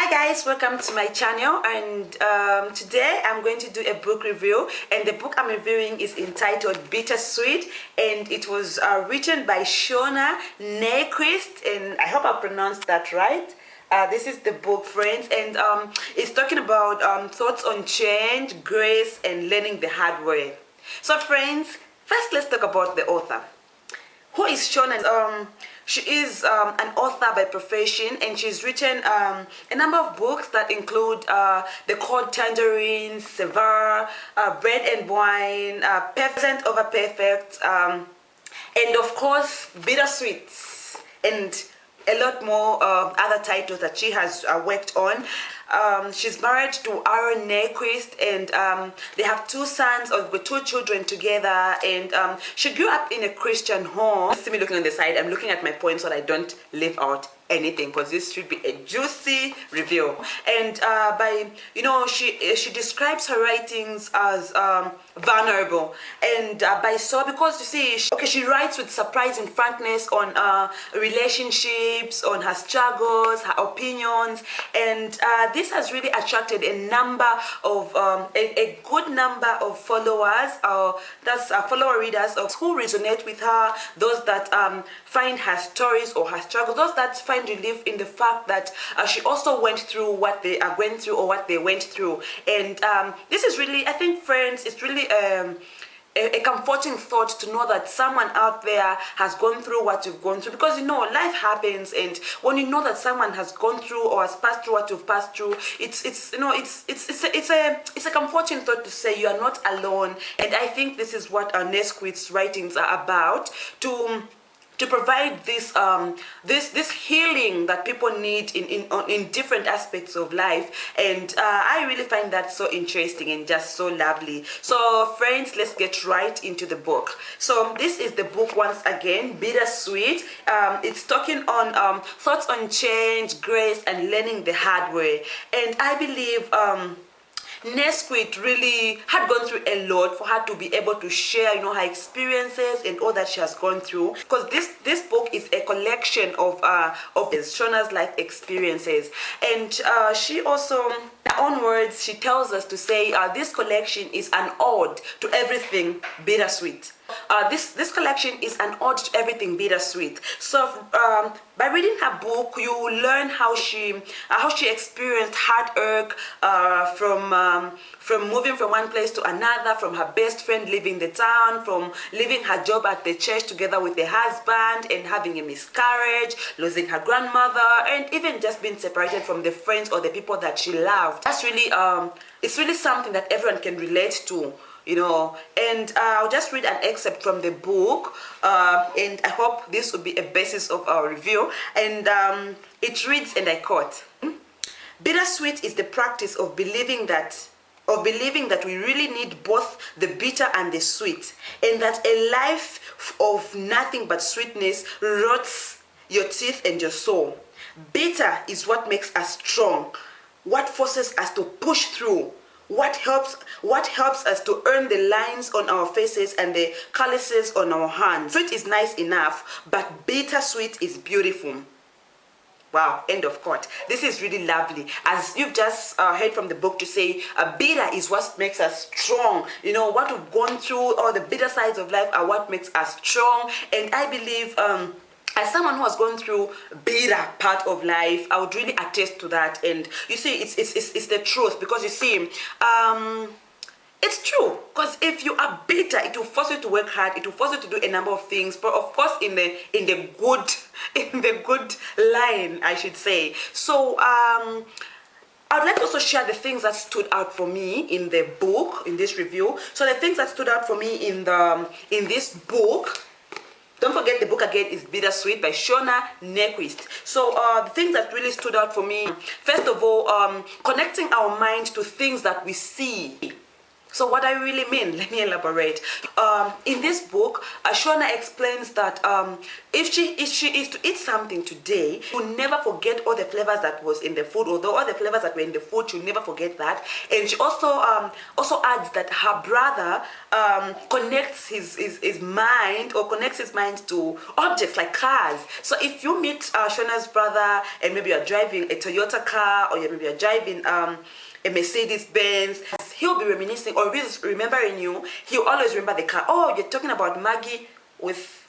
Hi guys, welcome to my channel, and today I'm going to do a book review, and the book I'm reviewing is entitled Bittersweet, and it was written by Shauna Niequist, and I hope I pronounced that right. This is the book, friends, and it's talking about thoughts on change, grace, and learning the hard way. So friends, first let's talk about the author. Who is Shauna? She is an author by profession, and she's written a number of books that include The Cold Tangerine, Severe, Bread and Wine, Perfect Over Perfect, and of course Bittersweet, and a lot more other titles that she has worked on. She's married to Aaron Niequist, and they have two sons with two children together, and she grew up in a Christian home. See me looking on the side, I'm looking at my points so that I don't leave out anything, because this should be a juicy review. And she describes her writings as vulnerable, and because you see, she writes with surprising frankness on relationships, on her struggles, her opinions, and this has really attracted a number of a good number of followers, follower readers who resonate with her, those that find her stories or her struggles, those that find relief in the fact that she also went through what they are going through or what they went through. And this is really, I think, friends, it's really a comforting thought to know that someone out there has gone through what you've gone through, because life happens, and when you know that someone has gone through or has passed through what you've passed through, it's a comforting thought to say you are not alone. And I think this is what Niequist's writings are about, to provide this this healing that people need in different aspects of life. And I really find that so interesting and just so lovely. So friends, let's get right into the book. So this is the book once again, Bittersweet. It's talking on thoughts on change, grace, and learning the hard way. And I believe Niequist really had gone through a lot for her to be able to share, her experiences and all that she has gone through. Because this book is a collection of Shauna's life experiences, and she also, in her own words, she tells us to say this collection is an ode to everything bittersweet. This collection is an ode to everything bittersweet. So by reading her book, you will learn how she experienced hard work from moving from one place to another, from her best friend leaving the town, from leaving her job at the church together with her husband and having a miscarriage, losing her grandmother, and even just being separated from the friends or the people that she loved. That's really it's really something that everyone can relate to. And I'll just read an excerpt from the book, and I hope this will be a basis of our review. And it reads, and I quote, "Bittersweet is the practice of believing that we really need both the bitter and the sweet, and that a life of nothing but sweetness rots your teeth and your soul. Bitter is what makes us strong, what forces us to push through, what helps us to earn the lines on our faces and the calluses on our hands. Sweet is nice enough, but bittersweet is beautiful." Wow, end of quote. This is really lovely. As you've just heard from the book, to say bitter is what makes us strong. What we've gone through, all the bitter sides of life are what makes us strong. And I believe as someone who has gone through bitter part of life, I would really attest to that. And you see, it's the truth, because you see, it's true. Because if you are bitter, it will force you to work hard. It will force you to do a number of things, but of course in the good line, I should say. So I'd like to also share the things that stood out for me in the book, in this review. So the things that stood out for me in this book. Don't forget, the book again is Bittersweet by Shauna Niequist. So the things that really stood out for me, first of all, connecting our mind to things that we see. So what I really mean, let me elaborate. In this book, Shauna explains that if she is to eat something today, she'll never forget all the flavors that was in the food, although all the flavors that were in the food, she'll never forget that. And she also adds that her brother connects his mind, or connects his mind to objects like cars. So if you meet Shauna's brother and maybe you're driving a Toyota car, or maybe you're driving a Mercedes Benz, he'll be reminiscing, or he's remembering you. He'll always remember the car. Oh, you're talking about Maggie with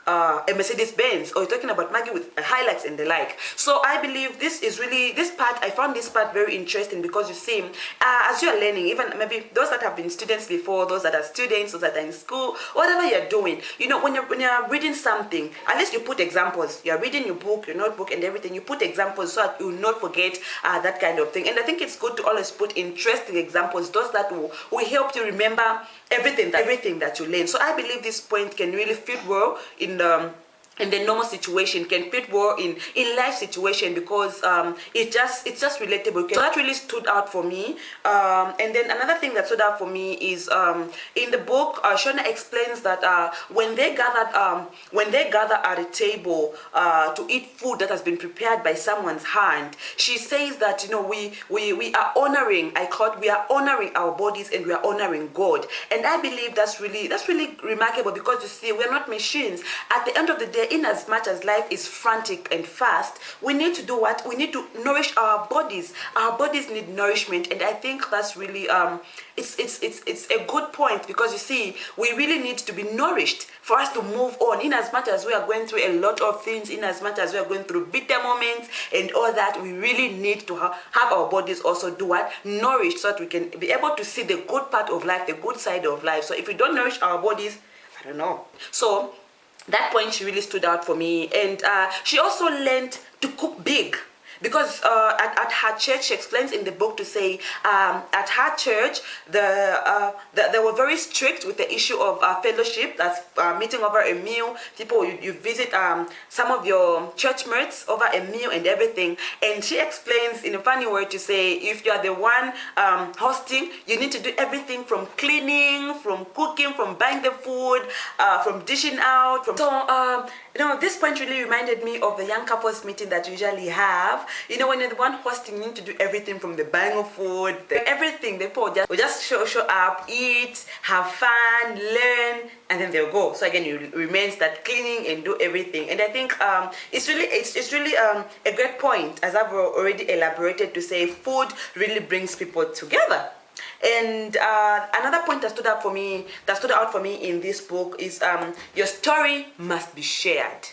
a Mercedes Benz, or you're talking about Maggie with highlights and the like. So I believe this part, I found this part very interesting, because you see, as you're learning, even maybe those that have been students before, those that are students, those that are in school, whatever you're doing, you know, when you're reading something, at least you put examples. You're reading your book, your notebook and everything, you put examples so that you will not forget that kind of thing. And I think it's good to always put interesting examples, those that will help you remember everything that you learn. So I believe this point can really fit well in the normal situation, can fit well in life situation, because it's just relatable. So that really stood out for me. And then another thing that stood out for me is in the book, Shauna explains that when they gather at a table to eat food that has been prepared by someone's hand, she says that, you know, we are honoring, we are honoring our bodies, and we are honoring God. And I believe that's really remarkable, because you see, we're not machines. At the end of the day, in as much as life is frantic and fast, we need to do what? We need to nourish our bodies. Our bodies need nourishment, and I think that's really it's a good point, because you see, we really need to be nourished for us to move on. In as much as we are going through a lot of things, in as much as we are going through bitter moments and all that, we really need to have our bodies also do what? Nourished, so that we can be able to see the good part of life, the good side of life. So if we don't nourish our bodies, I don't know. So that point, she really stood out for me. And she also learned to cook big, because at her church, she explains in the book to say, at her church, they were very strict with the issue of fellowship. That's meeting over a meal. People, you visit some of your church mates over a meal and everything. And she explains in a funny word to say, if you are the one hosting, you need to do everything from cleaning, from cooking, from buying the food, from dishing out. So you know, this point really reminded me of the young couples meeting that you usually have. You know, when you're the one hosting, you need to do everything from the buying of food, everything. The people will just show up, eat, have fun, learn, and then they'll go. So again, you remain start cleaning and do everything. And I think it's really a great point, as I've already elaborated, to say food really brings people together. And another point that stood out for me in this book is your story must be shared.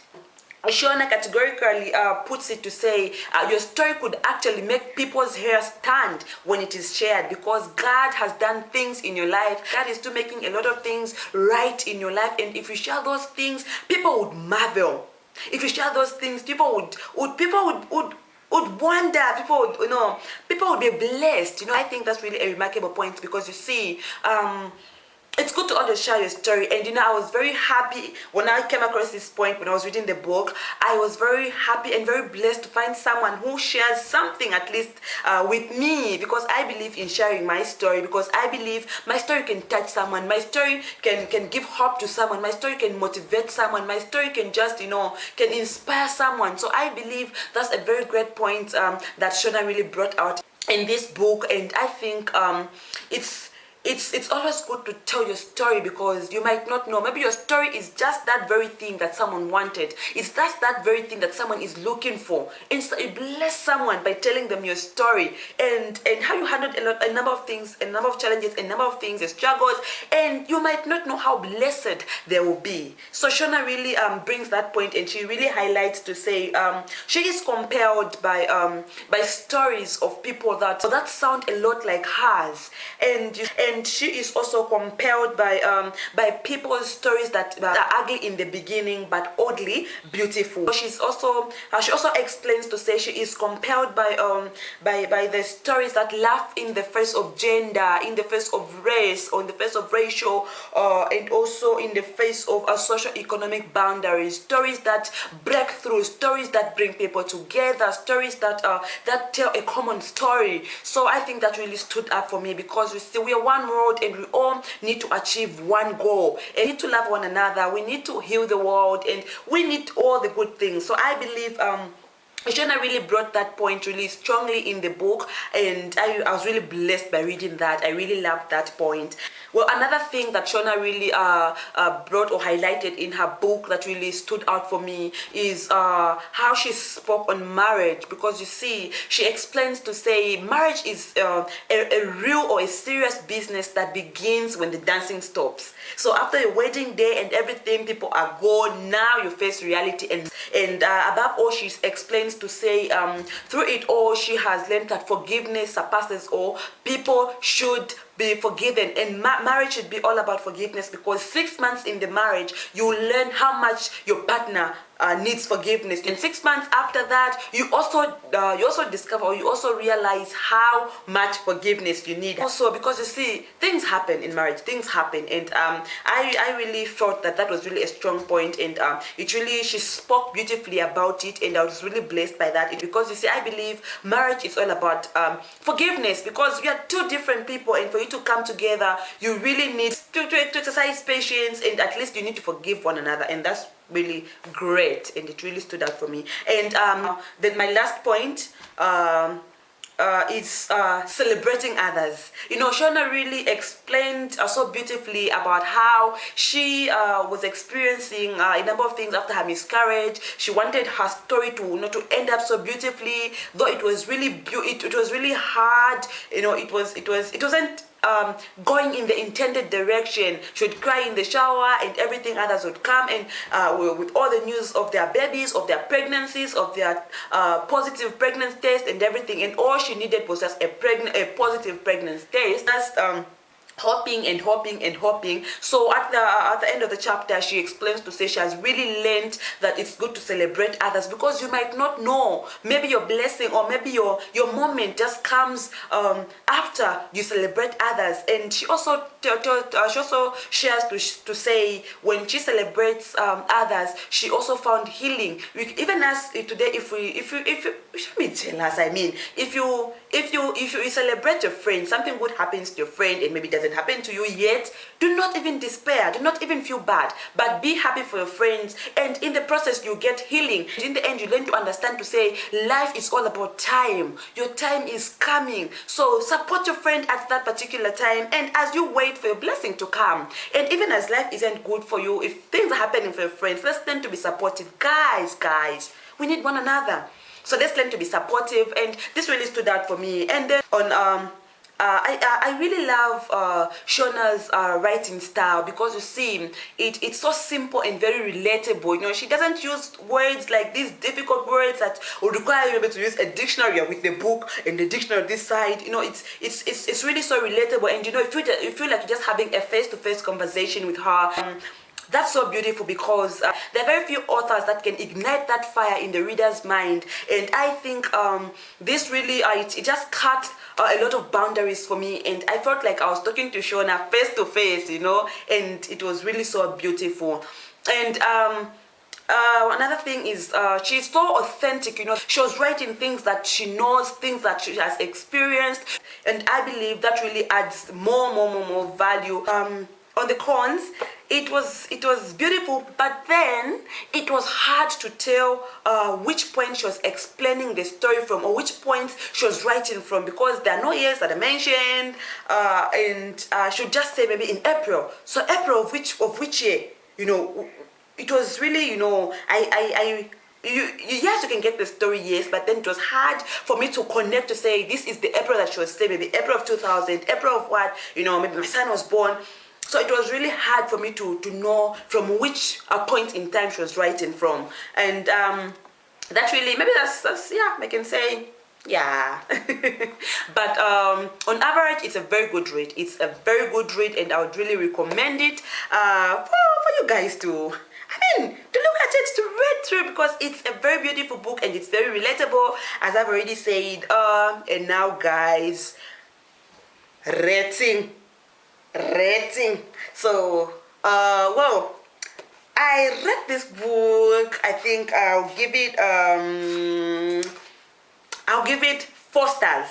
Shauna categorically puts it to say your story could actually make people's hair stand when it is shared, because God has done things in your life. God is still making a lot of things right in your life, and if you share those things, people would marvel. If you share those things, people would wonder, people would be blessed. You know, I think that's really a remarkable point, because you see, it's good to always share your story. And you know, I was very happy when I came across this point when I was reading the book. I was very happy and very blessed to find someone who shares something, at least with me, because I believe in sharing my story, because I believe my story can touch someone. My story can give hope to someone. My story can motivate someone. My story can just, can inspire someone. So I believe that's a very great point that Shauna really brought out in this book. And I think it's always good to tell your story, because you might not know. Maybe your story is just that very thing that someone wanted. It's just that very thing that someone is looking for. And so you bless someone by telling them your story and how you handled a number of things, a number of challenges, a number of things, struggles, and you might not know how blessed they will be. So Shauna really brings that point, and she really highlights to say she is compelled by stories of people that sound a lot like hers, and she is also compelled by people's stories that are ugly in the beginning but oddly beautiful. She also explains to say she is compelled by the stories that laugh in the face of gender, in the face of race, or in the face of racial, and also in the face of socio-economic boundaries. Stories that break through, stories that bring people together, stories that tell a common story. So I think that really stood up for me, because we are one one world, and we all need to achieve one goal. And we need to love one another, we need to heal the world, and we need all the good things. So I believe Shauna really brought that point really strongly in the book, and I was really blessed by reading that. I really loved that point. Well, another thing that Shauna really brought or highlighted in her book that really stood out for me is how she spoke on marriage, because you see, she explains to say marriage is a real or a serious business that begins when the dancing stops. So after a wedding day and everything, people are gone. Now you face reality, and above all, she explains to say through it all, she has learned that forgiveness surpasses all. People should be forgiven, and marriage should be all about forgiveness, because 6 months in the marriage you learn how much your partner needs forgiveness, and 6 months after that you also discover, or you also realize how much forgiveness you need. Also, because you see, things happen in marriage, things happen, and I really thought that was really a strong point, and it really, she spoke beautifully about it, and I was really blessed by that, because you see, I believe marriage is all about forgiveness, because we are two different people, and for you to come together, you really need to exercise patience, and at least you need to forgive one another, and that's really great, and it really stood out for me. And then my last point is celebrating others. You know, Shauna really explained so beautifully about how she was experiencing a number of things after her miscarriage. She wanted her story to, you know, to end up so beautifully, though it was really it was really hard. You know, it wasn't going in the intended direction. She would cry in the shower, and everything, others would come, and with all the news of their babies, of their pregnancies, of their positive pregnancy test and everything, and all she needed was just a positive pregnancy test. That's hoping and hoping and hoping. So at the end of the chapter, she explains to say she has really learned that it's good to celebrate others, because you might not know, maybe your blessing or maybe your moment just comes after you celebrate others. And she also shares to say when she celebrates others, she also found healing. Even as today, if let me tell us, I mean, if you celebrate your friend, something good happens to your friend, and maybe it doesn't happen to you yet, do not even despair, do not even feel bad, but be happy for your friends, and in the process you get healing. In the end, you learn to understand to say life is all about time. Your time is coming, so support your friend at that particular time, and as you wait for your blessing to come. And even as life isn't good for you, if things are happening for your friends, let's learn to be supportive. Guys, we need one another, so let's learn to be supportive. And this really stood out for me. And then on I really love Shauna's writing style, because you see, it's so simple and very relatable. You know, she doesn't use words like these difficult words that would require you to use a dictionary with the book and the dictionary this side. You know, it's really so relatable, and you know, you feel like you're just having a face-to-face conversation with her. That's so beautiful, because there are very few authors that can ignite that fire in the reader's mind, and I think this really it just cut a lot of boundaries for me, and I felt like I was talking to Shauna face to face, you know, and it was really so beautiful. And another thing is she's so authentic. You know, she was writing things that she knows, things that she has experienced, and I believe that really adds more value. On the cons, it was beautiful, but then it was hard to tell which point she was explaining the story from, or which point she was writing from, because there are no years that I mentioned, and I should just say maybe in April. So April of which year? You know, it was really, you know, yes, you can get the story, yes, but then it was hard for me to connect to say this is the April that she was saying, maybe April of 2000, April of what, you know, maybe my son was born. So it was really hard for me to know from which point in time she was writing from. And that really, maybe that's yeah, I can say, yeah. But on average, it's a very good read. It's a very good read, and I would really recommend it for you guys to, I mean, to look at it, to read through, because it's a very beautiful book, and it's very relatable, as I've already said. And now, guys, rating. So well, I read this book. I think I'll give it 4 stars.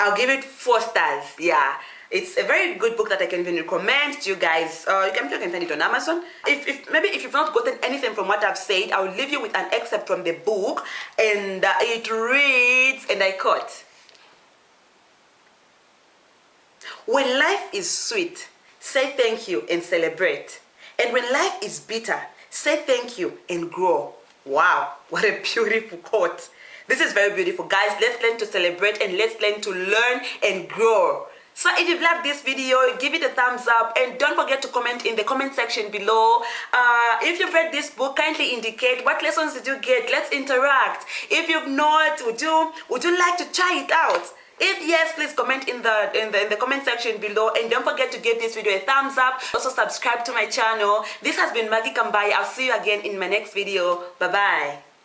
I'll give it 4 stars. Yeah, it's a very good book that I can even recommend to you guys. You can find it on Amazon. If you've not gotten anything from what I've said, I'll leave you with an excerpt from the book, and it reads, and I quote: "When life is sweet, say thank you and celebrate. And when life is bitter, say thank you and grow." Wow, what a beautiful quote. This is very beautiful. Guys, let's learn to celebrate and let's learn to learn and grow. So if you've loved this video, give it a thumbs up and don't forget to comment in the comment section below. If you've read this book, kindly indicate what lessons did you get. Let's interact. If you've not, would you like to try it out? If yes, please comment in the comment section below, and don't forget to give this video a thumbs up. Also subscribe to my channel. This has been Maggie Kambai. I'll see you again in my next video. Bye bye.